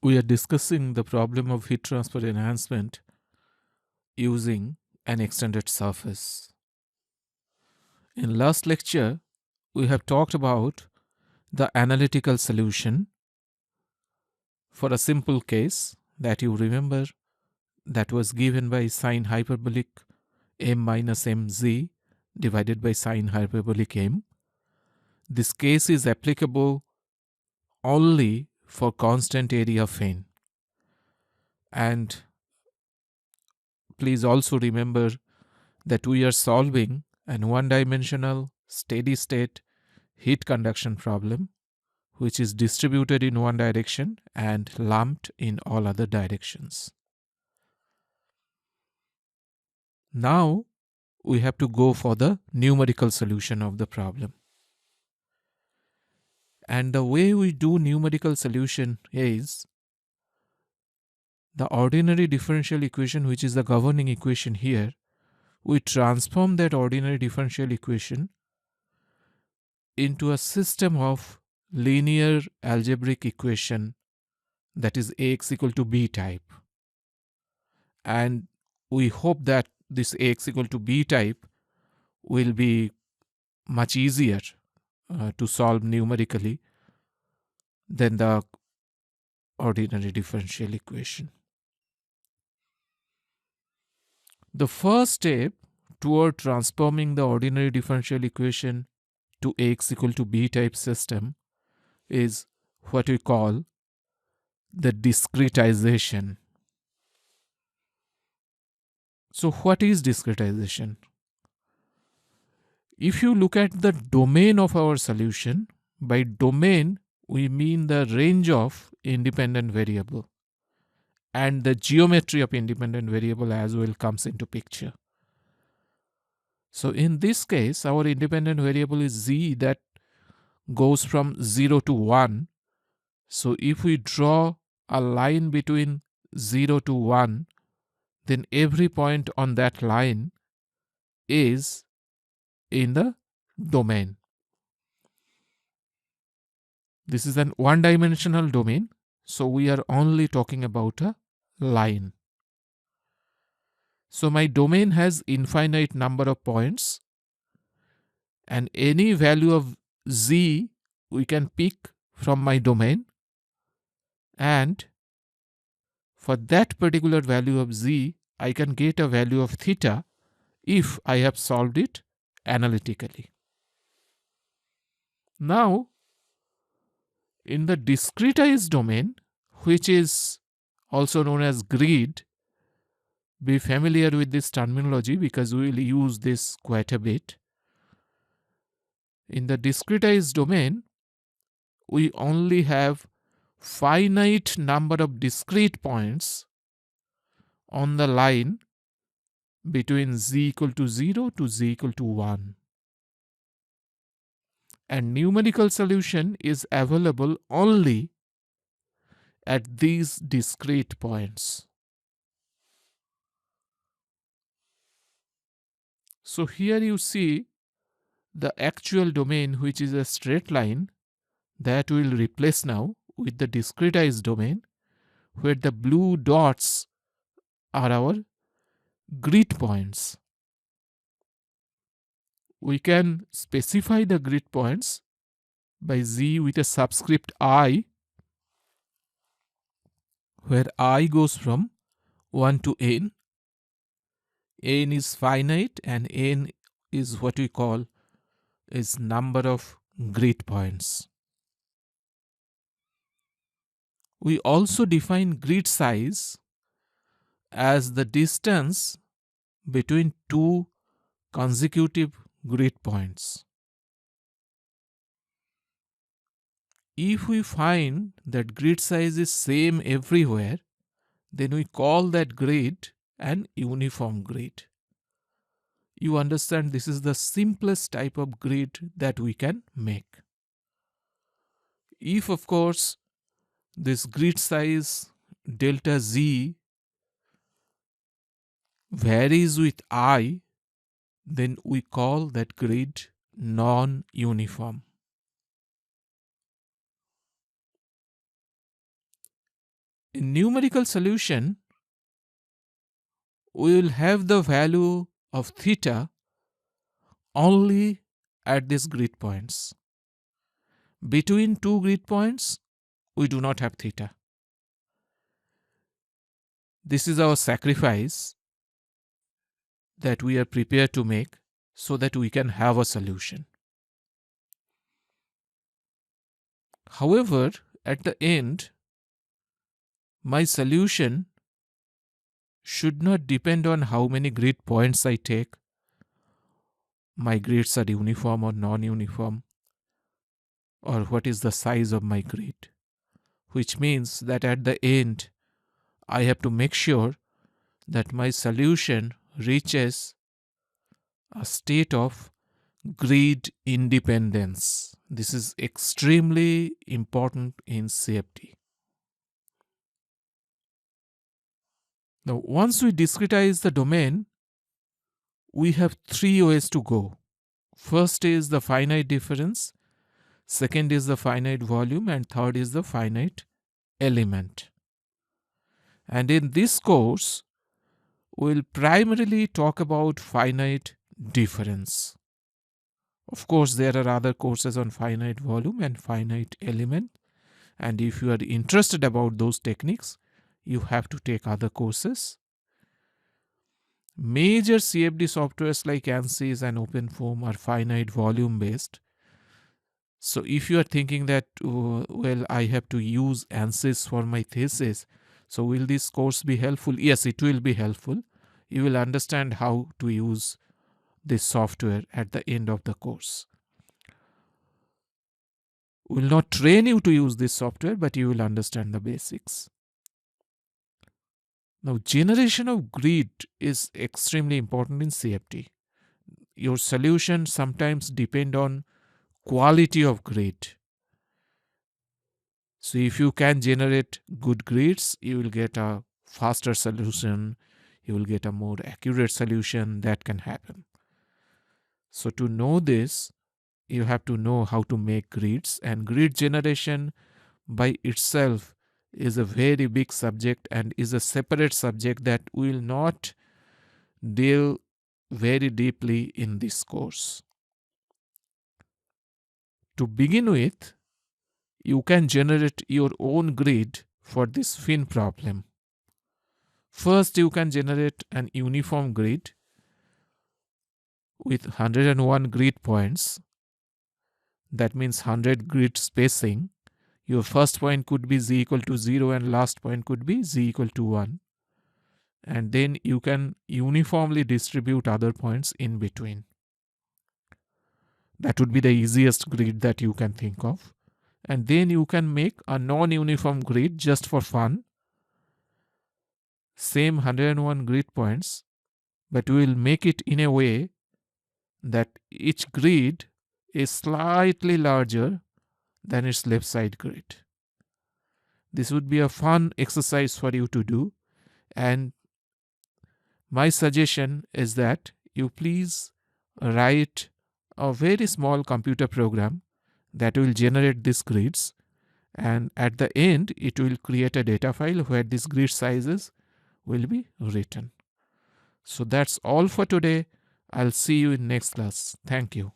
we are discussing the problem of heat transfer enhancement using an extended surface. In last lecture, we have talked about the analytical solution for a simple case that you remember that was given by sine hyperbolic m minus mz divided by sine hyperbolic m. This case is applicable only for constant area of N. And please also remember that we are solving an one-dimensional steady state heat conduction problem which is distributed in one direction and lumped in all other directions. Now we have to go for the numerical solution of the problem. And the way we do numerical solution is the ordinary differential equation, which is the governing equation here, we transform that ordinary differential equation into a system of linear algebraic equation that is Ax equal to b type. And we hope that this Ax equal to b type will be much easier to solve numerically than the ordinary differential equation. The first step toward transforming the ordinary differential equation to Ax equal to b type system is what we call the discretization. So what is discretization? If you look at the domain of our solution, by domain we mean the range of independent variable, and the geometry of independent variable as well comes into picture. So in this case, our independent variable is z that goes from 0 to 1. So if we draw a line between 0 to 1, then every point on that line is in the domain. This is an one-dimensional domain, so we are only talking about a line. So my domain has infinite number of points, and any value of z we can pick from my domain, and for that particular value of z I can get a value of theta if I have solved it analytically. Now, in the discretized domain, which is also known as grid, be familiar with this terminology because we will use this quite a bit. In the discretized domain, we only have finite number of discrete points on the line between z equal to 0 to z equal to 1. And numerical solution is available only at these discrete points. So here you see the actual domain, which is a straight line, that will replace now with the discretized domain, where the blue dots are our grid points. We can specify the grid points by z with a subscript I, where I goes from 1 to n. N is finite and n is what we call is number of grid points. We also define grid size as the distance between two consecutive grid points. If we find that grid size is same everywhere, then we call that grid an uniform grid. You understand, this is the simplest type of grid that we can make. If, of course, this grid size delta z varies with I, then we call that grid non-uniform. In numerical solution, we will have the value of theta only at these grid points. Between two grid points, we do not have theta. This is our sacrifice that we are prepared to make so that we can have a solution. However, at the end, my solution should not depend on how many grid points I take. My grids are uniform or non-uniform, or what is the size of my grid, which means that at the end, I have to make sure that my solution reaches a state of grid independence. This is extremely important in CFD. Now, once we discretize the domain, we have three ways to go. First is the finite difference, second is the finite volume, and third is the finite element. And in this course, we'll primarily talk about finite difference. Of course, there are other courses on finite volume and finite element, and if you are interested about those techniques, you have to take other courses. Major CFD softwares like ANSYS and OpenFOAM are finite volume based. So if you are thinking that, well, I have to use ANSYS for my thesis, so will this course be helpful? Yes, it will be helpful. You will understand how to use this software at the end of the course. We will not train you to use this software, but you will understand the basics. Now, generation of grid is extremely important in CFD. Your solution sometimes depend on quality of grid. So if you can generate good grids, you will get a faster solution, you will get a more accurate solution. That can happen. So to know this, you have to know how to make grids, and grid generation by itself is a very big subject and is a separate subject that we will not deal very deeply in this course. To begin with, you can generate your own grid for this fin problem. First, you can generate an uniform grid with 101 grid points. That means 100 grid spacing. Your first point could be z equal to 0 and last point could be z equal to 1. And then you can uniformly distribute other points in between. That would be the easiest grid that you can think of. And then you can make a non-uniform grid just for fun. Same 101 grid points, but we will make it in a way that each grid is slightly larger than its left side grid. This would be a fun exercise for you to do, and my suggestion is that you please write a very small computer program that will generate these grids, and at the end it will create a data file where these grid sizes will be written. So that's all for today. I'll see you in next class. Thank you.